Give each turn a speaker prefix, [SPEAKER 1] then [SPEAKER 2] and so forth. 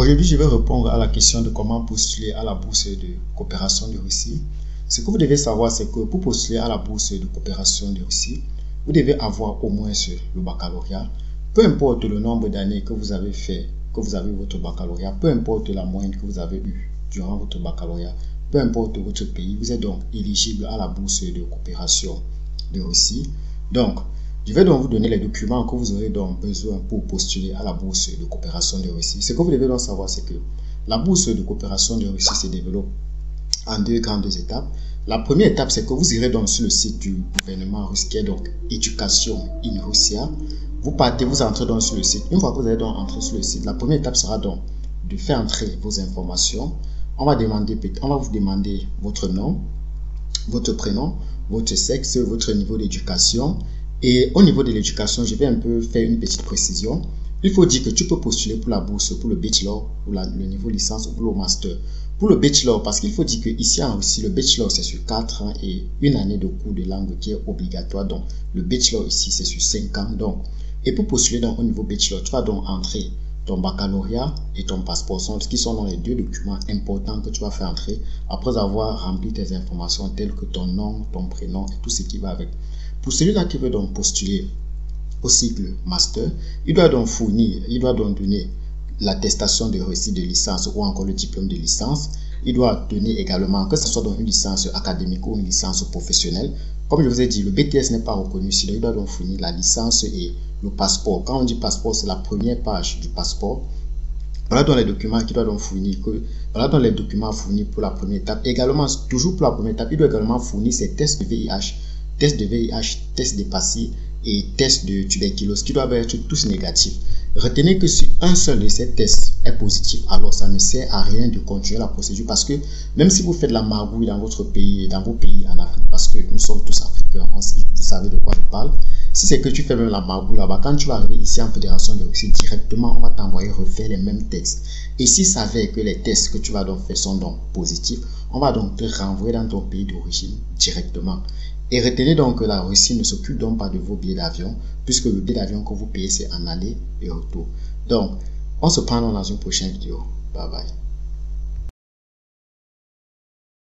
[SPEAKER 1] Aujourd'hui, je vais répondre à la question de comment postuler à la bourse de coopération de Russie. Ce que vous devez savoir, c'est que pour postuler à la bourse de coopération de Russie, vous devez avoir au moins le baccalauréat. Peu importe le nombre d'années que vous avez fait, que vous avez votre baccalauréat, peu importe la moyenne que vous avez eue durant votre baccalauréat, peu importe votre pays, vous êtes donc éligible à la bourse de coopération de Russie. Donc, je vais donc vous donner les documents que vous aurez donc besoin pour postuler à la bourse de coopération de Russie. Ce que vous devez donc savoir, c'est que la bourse de coopération de Russie se développe en deux grandes étapes. La première étape, c'est que vous irez donc sur le site du gouvernement russe, qui est donc Education in Russia. Vous partez, vous entrez donc sur le site. Une fois que vous allez donc entrer sur le site, la première étape sera donc de faire entrer vos informations. On va vous demander votre nom, votre prénom, votre sexe, votre niveau d'éducation. Et au niveau de l'éducation, je vais un peu faire une petite précision. Il faut dire que tu peux postuler pour la bourse, pour le bachelor, pour le niveau licence ou pour le master. Pour le bachelor, parce qu'il faut dire qu'ici en Russie, le bachelor c'est sur 4 ans et une année de cours de langue qui est obligatoire. Donc, le bachelor ici c'est sur 5 ans. Donc, et pour postuler donc au niveau bachelor, tu vas donc entrer ton baccalauréat et ton passeport, qui sont dans les deux documents importants que tu vas faire entrer après avoir rempli tes informations telles que ton nom, ton prénom et tout ce qui va avec. Pour celui-là qui veut donc postuler au cycle master, il doit donc donner l'attestation de réussite de licence ou encore le diplôme de licence. Il doit donner également, que ce soit dans une licence académique ou une licence professionnelle. Comme je vous ai dit, le BTS n'est pas reconnu ici, il doit donc fournir la licence et le passeport. Quand on dit passeport, c'est la première page du passeport. Voilà dans les documents qu'il doit donc fournir. Voilà dans les documents fournis pour la première étape. Également, toujours pour la première étape, il doit également fournir ses tests de VIH, tests de PASI et tests de tuberculose qui doivent être tous négatifs. Retenez que si un seul de ces tests est positif, alors ça ne sert à rien de continuer la procédure, parce que même si vous faites la magouille dans votre pays et dans vos pays en Afrique, parce que nous sommes tous africains, vous savez de quoi je parle. Si c'est que tu fais même la magouille là-bas, quand tu vas arriver ici en Fédération de Russie, directement on va t'envoyer refaire les mêmes tests. Et s'il s'avère que les tests que tu vas donc faire sont donc positifs, on va donc te renvoyer dans ton pays d'origine directement. Et retenez donc que la Russie ne s'occupe donc pas de vos billets d'avion, puisque le billet d'avion que vous payez, c'est en aller et retour. Donc, on se prend dans une prochaine vidéo. Bye bye.